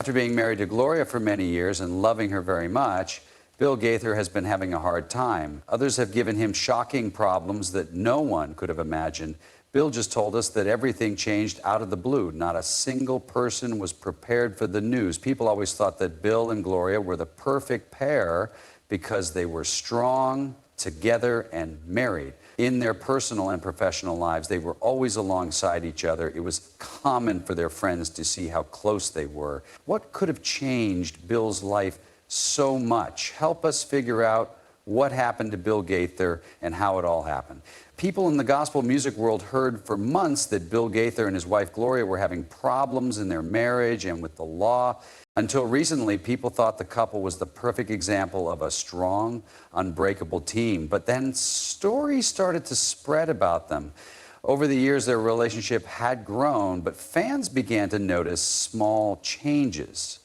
After being married to Gloria for many years and loving her very much, Bill Gaither has been having a hard time. Others have given him shocking problems that no one could have imagined. Bill just told us that everything changed out of the blue. Not a single person was prepared for the news. People always thought that Bill and Gloria were the perfect pair because they were strong, together, and married. In their personal and professional lives, they were always alongside each other. It was common for their friends to see how close they were. What could have changed Bill's life so much? Help us figure out what happened to Bill Gaither and how it all happened. People in the gospel music world heard for months that Bill Gaither and his wife Gloria were having problems in their marriage and with the law. Until recently, people thought the couple was the perfect example of a strong, unbreakable team. But then stories started to spread about them. Over the years, their relationship had grown, but fans began to notice small changes.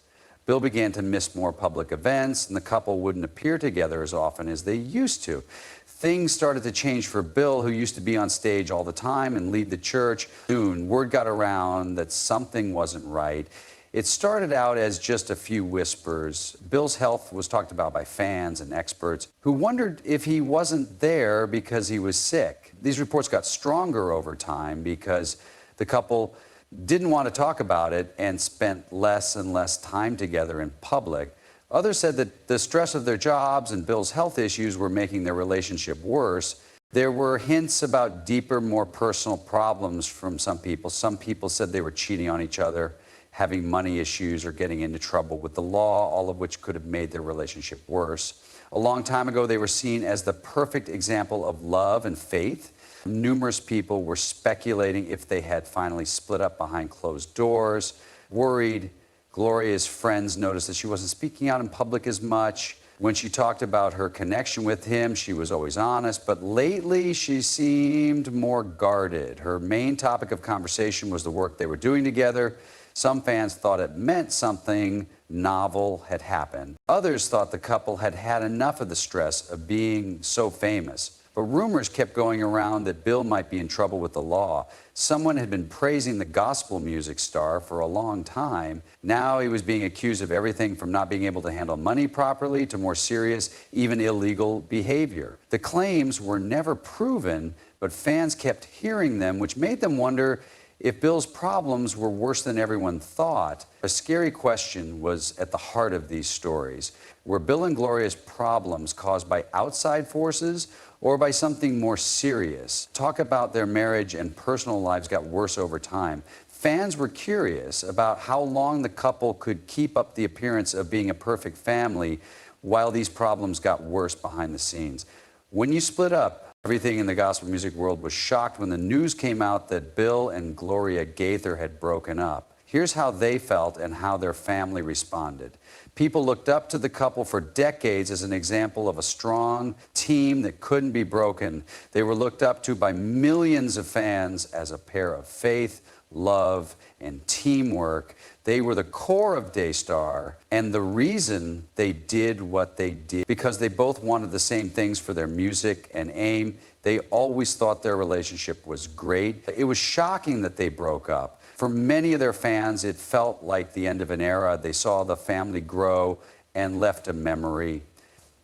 Bill began to miss more public events, and the couple wouldn't appear together as often as they used to. Things started to change for Bill, who used to be on stage all the time and lead the church. Soon, word got around that something wasn't right. It started out as just a few whispers. Bill's health was talked about by fans and experts who wondered if he wasn't there because he was sick. These reports got stronger over time because the couple didn't want to talk about it and spent less and less time together in public. Others said that the stress of their jobs and Bill's health issues were making their relationship worse. There were hints about deeper, more personal problems from some people. Some people said they were cheating on each other, having money issues, or getting into trouble with the law, all of which could have made their relationship worse. A long time ago, they were seen as the perfect example of love and faith. Numerous people were speculating if they had finally split up behind closed doors. Worried, Gloria's friends noticed that she wasn't speaking out in public as much. When she talked about her connection with him, she was always honest, but lately she seemed more guarded. Her main topic of conversation was the work they were doing together. Some fans thought it meant something novel had happened. Others thought the couple had had enough of the stress of being so famous. But rumors kept going around that Bill might be in trouble with the law. Someone had been praising the gospel music star for a long time. Now he was being accused of everything from not being able to handle money properly to more serious, even illegal behavior. The claims were never proven, but fans kept hearing them, which made them wonder if Bill's problems were worse than everyone thought. A scary question was at the heart of these stories. Were Bill and Gloria's problems caused by outside forces or by something more serious? Talk about their marriage and personal lives got worse over time. Fans were curious about how long the couple could keep up the appearance of being a perfect family while these problems got worse behind the scenes. When you split up, everything in the gospel music world was shocked when the news came out that Bill and Gloria Gaither had broken up. Here's how they felt and how their family responded. People looked up to the couple for decades as an example of a strong team that couldn't be broken. They were looked up to by millions of fans as a pair of faith, love, and teamwork. They were the core of Daystar, and the reason they did what they did, because they both wanted the same things for their music and aim. They always thought their relationship was great. It was shocking that they broke up. For many of their fans, it felt like the end of an era. They saw the family grow and left a memory.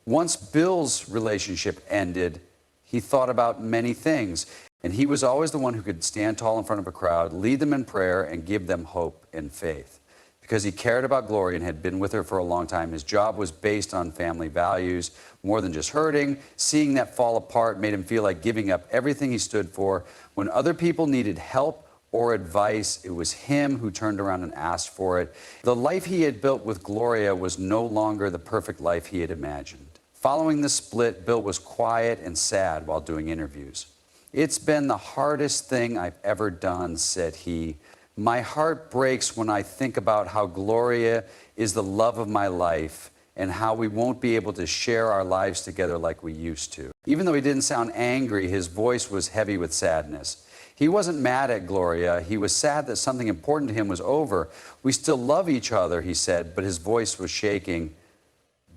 Once Bill's relationship ended, he thought about many things. And he was always the one who could stand tall in front of a crowd, lead them in prayer, and give them hope and faith. Because he cared about Gloria and had been with her for a long time. His job was based on family values, more than just hurting. Seeing that fall apart made him feel like giving up everything he stood for. When other people needed help or advice, it was him who turned around and asked for it. The life he had built with Gloria was no longer the perfect life he had imagined. Following the split, Bill was quiet and sad while doing interviews. "It's been the hardest thing I've ever done," said he. "My heart breaks when I think about how Gloria is the love of my life and how we won't be able to share our lives together like we used to." Even though he didn't sound angry, his voice was heavy with sadness. He wasn't mad at Gloria. He was sad that something important to him was over. "We still love each other," he said, but his voice was shaking.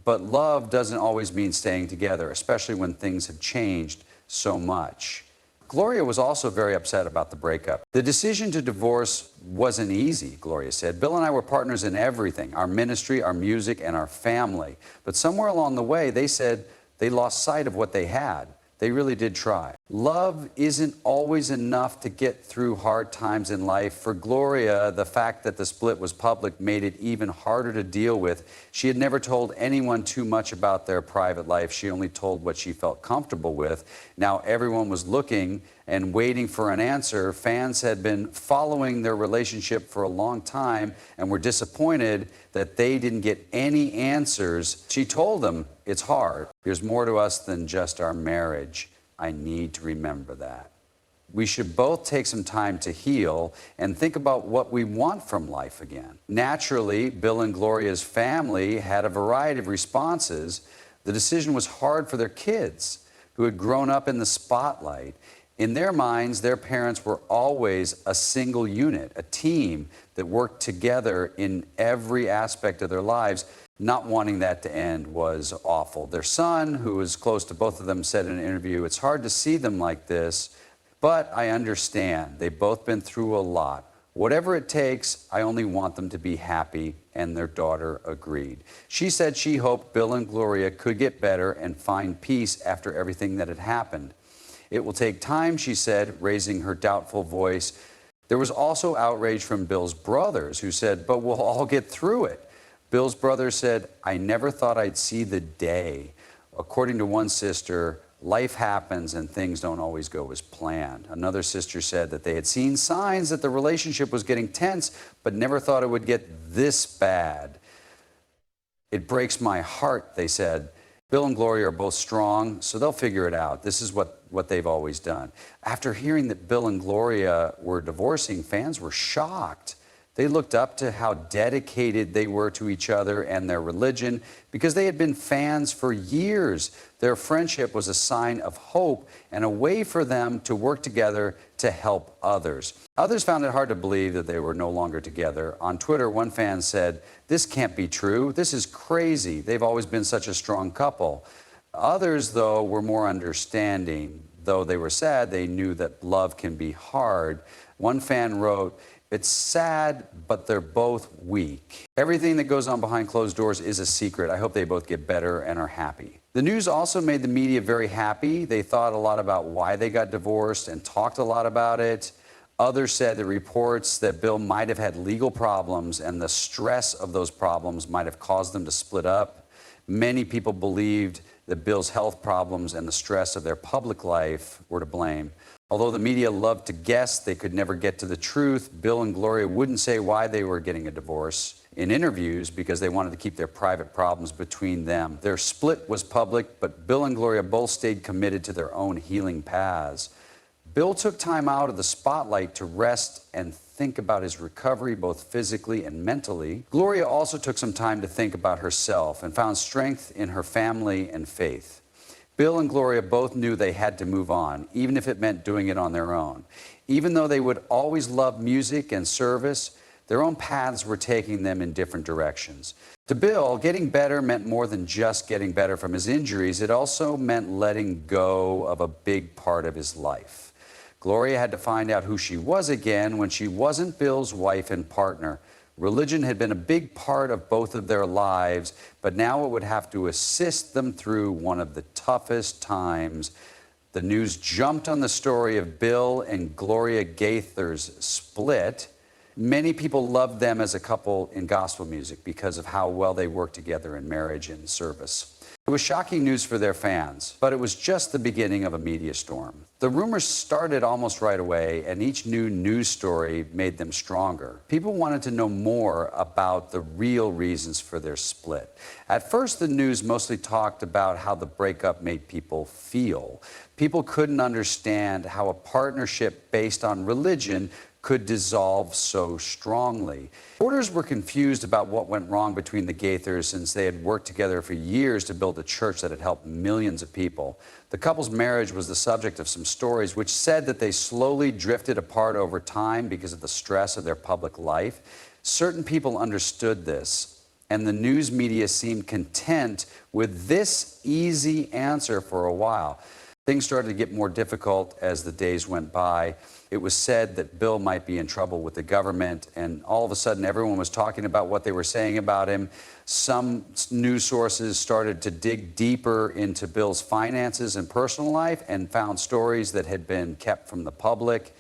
But love doesn't always mean staying together, especially when things have changed so much. Gloria was also very upset about the breakup. The decision to divorce wasn't easy, Gloria said. Bill and I were partners in everything, our ministry, our music, and our family. But somewhere along the way, they said they lost sight of what they had. They really did try. Love isn't always enough to get through hard times in life. For Gloria, the fact that the split was public made it even harder to deal with. She had never told anyone too much about their private life. She only told what she felt comfortable with. Now everyone was looking and waiting for an answer. Fans had been following their relationship for a long time and were disappointed that they didn't get any answers. She told them, "It's hard. There's more to us than just our marriage. I need to remember that." We should both take some time to heal and think about what we want from life again. Naturally, Bill and Gloria's family had a variety of responses. The decision was hard for their kids, who had grown up in the spotlight. In their minds, their parents were always a single unit, a team that worked together in every aspect of their lives. Not wanting that to end was awful. Their son, who was close to both of them, said in an interview, "It's hard to see them like this, but I understand. They've both been through a lot. Whatever it takes, I only want them to be happy," and their daughter agreed. She said she hoped Bill and Gloria could get better and find peace after everything that had happened. "It will take time," she said, raising her doubtful voice. There was also outrage from Bill's brothers, who said, "But we'll all get through it." Bill's brother said, "I never thought I'd see the day." According to one sister, life happens and things don't always go as planned. Another sister said that they had seen signs that the relationship was getting tense, but never thought it would get this bad. "It breaks my heart," they said. Bill and Gloria are both strong, so they'll figure it out. This is what they've always done. After hearing that Bill and Gloria were divorcing, fans were shocked. They looked up to how dedicated they were to each other and their religion because they had been fans for years. Their friendship was a sign of hope and a way for them to work together to help others. Others found it hard to believe that they were no longer together. On Twitter, one fan said, "This can't be true. This is crazy. They've always been such a strong couple." Others, though, were more understanding. Though they were sad, they knew that love can be hard. One fan wrote, "It's sad, but they're both weak. Everything that goes on behind closed doors is a secret. I hope they both get better and are happy." The news also made the media very happy. They thought a lot about why they got divorced and talked a lot about it. Others said the reports that Bill might have had legal problems and the stress of those problems might have caused them to split up. Many people believed that Bill's health problems and the stress of their public life were to blame. Although the media loved to guess, they could never get to the truth. Bill and Gloria wouldn't say why they were getting a divorce in interviews because they wanted to keep their private problems between them. Their split was public, but Bill and Gloria both stayed committed to their own healing paths. Bill took time out of the spotlight to rest and think about his recovery, both physically and mentally. Gloria also took some time to think about herself and found strength in her family and faith. Bill and Gloria both knew they had to move on, even if it meant doing it on their own. Even though they would always love music and service, their own paths were taking them in different directions. To Bill, getting better meant more than just getting better from his injuries. It also meant letting go of a big part of his life. Gloria had to find out who she was again when she wasn't Bill's wife and partner. Religion had been a big part of both of their lives, but now it would have to assist them through one of the toughest times. The news jumped on the story of Bill and Gloria Gaither's split. Many people loved them as a couple in gospel music because of how well they worked together in marriage and service. It was shocking news for their fans, but it was just the beginning of a media storm. The rumors started almost right away, and each new news story made them stronger. People wanted to know more about the real reasons for their split. At first, the news mostly talked about how the breakup made people feel. People couldn't understand how a partnership based on religion could dissolve so strongly. Reporters were confused about what went wrong between the Gaithers since they had worked together for years to build a church that had helped millions of people. The couple's marriage was the subject of some stories which said that they slowly drifted apart over time because of the stress of their public life. Certain people understood this, and the news media seemed content with this easy answer for a while. Things started to get more difficult as the days went by. It was said that Bill might be in trouble with the government, and all of a sudden everyone was talking about what they were saying about him. Some news sources started to dig deeper into Bill's finances and personal life and found stories that had been kept from the public.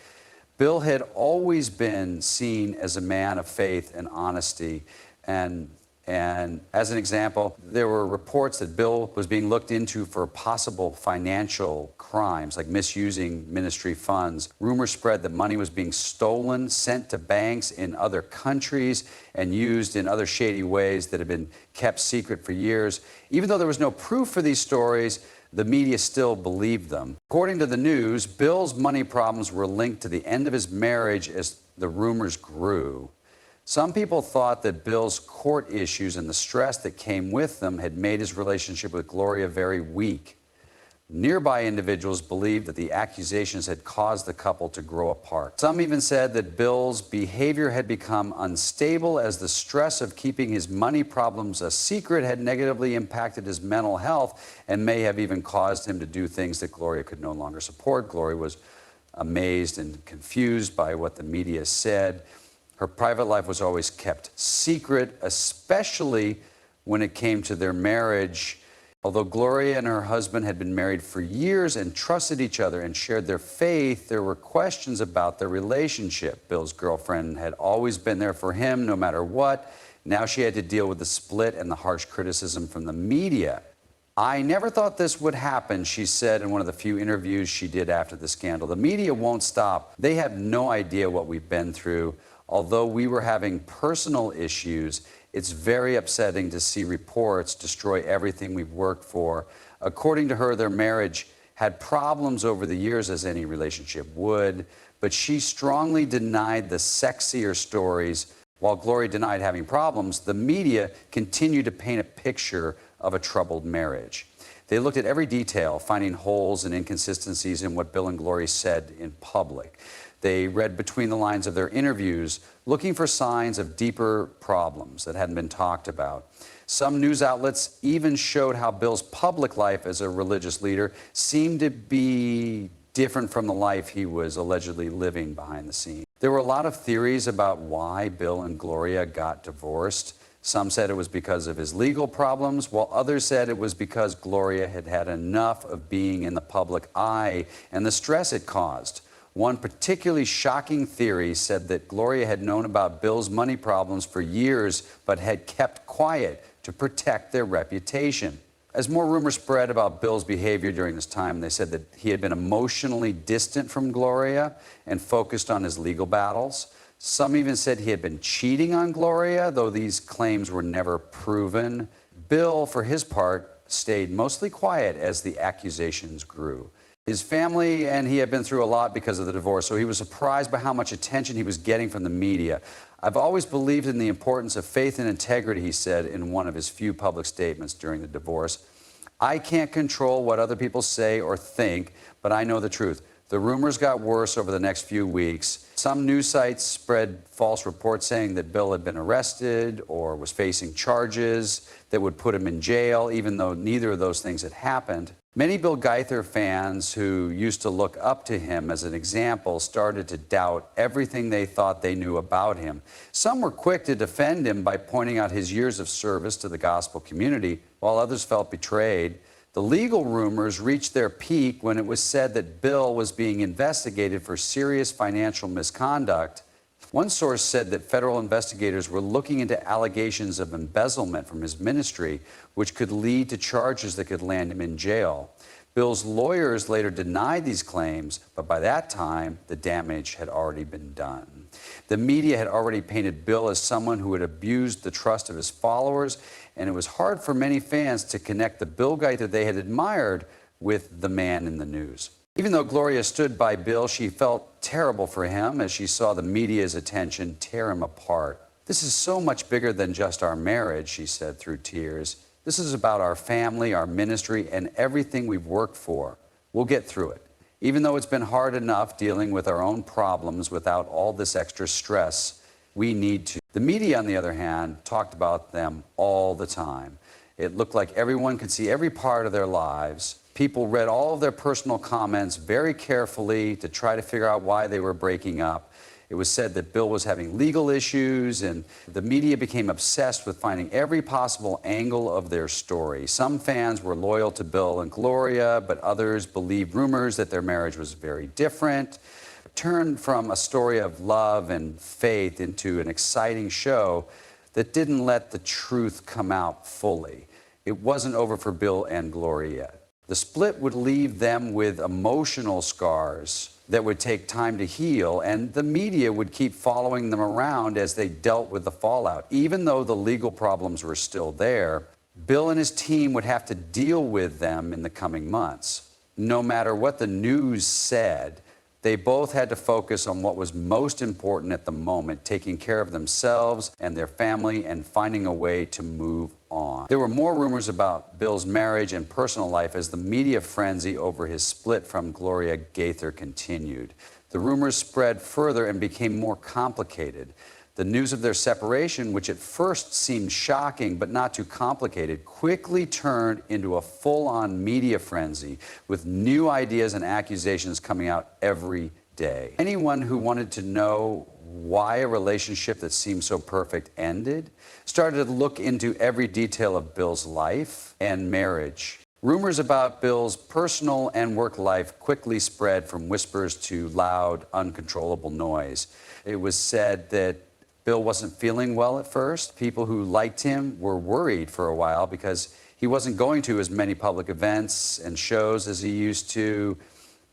Bill had always been seen as a man of faith and honesty, and as an example, there were reports that Bill was being looked into for possible financial crimes, like misusing ministry funds. Rumors spread that money was being stolen, sent to banks in other countries, and used in other shady ways that had been kept secret for years. Even though there was no proof for these stories, the media still believed them. According to the news, Bill's money problems were linked to the end of his marriage as the rumors grew. Some people thought that Bill's court issues and the stress that came with them had made his relationship with Gloria very weak. Nearby individuals believed that the accusations had caused the couple to grow apart. Some even said that Bill's behavior had become unstable as the stress of keeping his money problems a secret had negatively impacted his mental health and may have even caused him to do things that Gloria could no longer support. Gloria was amazed and confused by what the media said. Her private life was always kept secret, especially when it came to their marriage. Although Gloria and her husband had been married for years and trusted each other and shared their faith, there were questions about their relationship. Bill's girlfriend had always been there for him no matter what. Now she had to deal with the split and the harsh criticism from the media. "I never thought this would happen," she said in one of the few interviews she did after the scandal. "The media won't stop. They have no idea what we've been through. Although we were having personal issues, it's very upsetting to see reports destroy everything we've worked for." According to her, their marriage had problems over the years, as any relationship would, but she strongly denied the sexier stories. While Gloria denied having problems, the media continued to paint a picture of a troubled marriage. They looked at every detail, finding holes and inconsistencies in what Bill and Gloria said in public. They read between the lines of their interviews, looking for signs of deeper problems that hadn't been talked about. Some news outlets even showed how Bill's public life as a religious leader seemed to be different from the life he was allegedly living behind the scenes. There were a lot of theories about why Bill and Gloria got divorced. Some said it was because of his legal problems, while others said it was because Gloria had had enough of being in the public eye and the stress it caused. One particularly shocking theory said that Gloria had known about Bill's money problems for years, but had kept quiet to protect their reputation. As more rumors spread about Bill's behavior during this time, they said that he had been emotionally distant from Gloria and focused on his legal battles. Some even said he had been cheating on Gloria, though these claims were never proven. Bill, for his part, stayed mostly quiet as the accusations grew. His family and he had been through a lot because of the divorce, so he was surprised by how much attention he was getting from the media. "I've always believed in the importance of faith and integrity," he said in one of his few public statements during the divorce. "I can't control what other people say or think, but I know the truth. The rumors got worse over the next few weeks. Some news sites spread false reports saying that Bill had been arrested or was facing charges that would put him in jail, even though neither of those things had happened. Many Bill Gaither fans who used to look up to him as an example started to doubt everything they thought they knew about him. Some were quick to defend him by pointing out his years of service to the gospel community, while others felt betrayed. The legal rumors reached their peak when it was said that Bill was being investigated for serious financial misconduct. One source said that federal investigators were looking into allegations of embezzlement from his ministry, which could lead to charges that could land him in jail. Bill's lawyers later denied these claims, but by that time, the damage had already been done. The media had already painted Bill as someone who had abused the trust of his followers, and it was hard for many fans to connect the Bill Gaither they had admired with the man in the news. Even though Gloria stood by Bill, she felt terrible for him as she saw the media's attention tear him apart. "This is so much bigger than just our marriage," she said through tears. "This is about our family, our ministry, and everything we've worked for. We'll get through it. Even though it's been hard enough dealing with our own problems without all this extra stress, we need to." The media, on the other hand, talked about them all the time. It looked like everyone could see every part of their lives. People read all of their personal comments very carefully to try to figure out why they were breaking up. It was said that Bill was having legal issues, and the media became obsessed with finding every possible angle of their story. Some fans were loyal to Bill and Gloria, but others believed rumors that their marriage was very different. It turned from a story of love and faith into an exciting show that didn't let the truth come out fully. It wasn't over for Bill and Gloria yet. The split would leave them with emotional scars that would take time to heal, and the media would keep following them around as they dealt with the fallout. Even though the legal problems were still there, Bill and his team would have to deal with them in the coming months. No matter what the news said, they both had to focus on what was most important at the moment, taking care of themselves and their family and finding a way to move on. There were more rumors about Bill's marriage and personal life as the media frenzy over his split from Gloria Gaither continued. The rumors spread further and became more complicated. The news of their separation, which at first seemed shocking but not too complicated, quickly turned into a full-on media frenzy with new ideas and accusations coming out every day. Anyone who wanted to know why a relationship that seemed so perfect ended started to look into every detail of Bill's life and marriage. Rumors about Bill's personal and work life quickly spread from whispers to loud, uncontrollable noise. It was said that Bill wasn't feeling well at first. People who liked him were worried for a while because he wasn't going to as many public events and shows as he used to.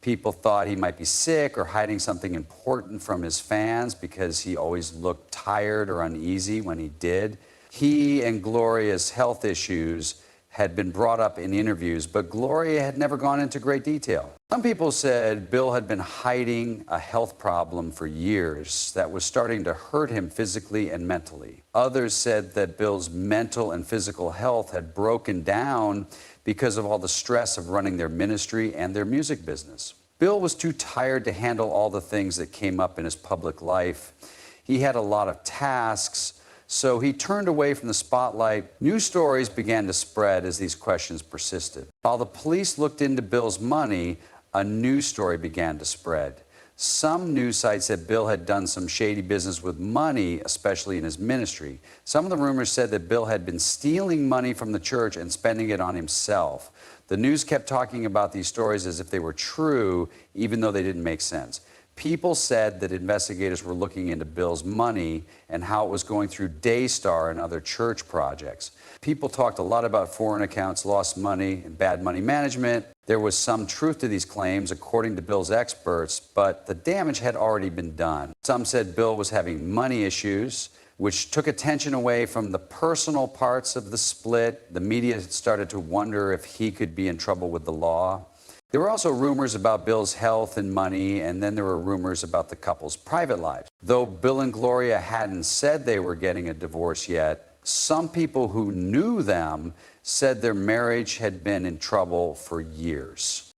People thought he might be sick or hiding something important from his fans because he always looked tired or uneasy when he did. He and Gloria's health issues had been brought up in interviews, but Gloria had never gone into great detail. Some people said Bill had been hiding a health problem for years that was starting to hurt him physically and mentally. Others said that Bill's mental and physical health had broken down because of all the stress of running their ministry and their music business. Bill was too tired to handle all the things that came up in his public life. He had a lot of tasks, so he turned away from the spotlight. News stories began to spread as these questions persisted. While the police looked into Bill's money, a news story began to spread. Some news sites said Bill had done some shady business with money, especially in his ministry. Some of the rumors said that Bill had been stealing money from the church and spending it on himself. The news kept talking about these stories as if they were true, even though they didn't make sense. People said that investigators were looking into Bill's money and how it was going through Daystar and other church projects. People talked a lot about foreign accounts, lost money, and bad money management. There was some truth to these claims, according to Bill's experts, but the damage had already been done. Some said Bill was having money issues, which took attention away from the personal parts of the split. The media started to wonder if he could be in trouble with the law. There were also rumors about Bill's health and money, and then there were rumors about the couple's private lives. Though Bill and Gloria hadn't said they were getting a divorce yet, some people who knew them said their marriage had been in trouble for years.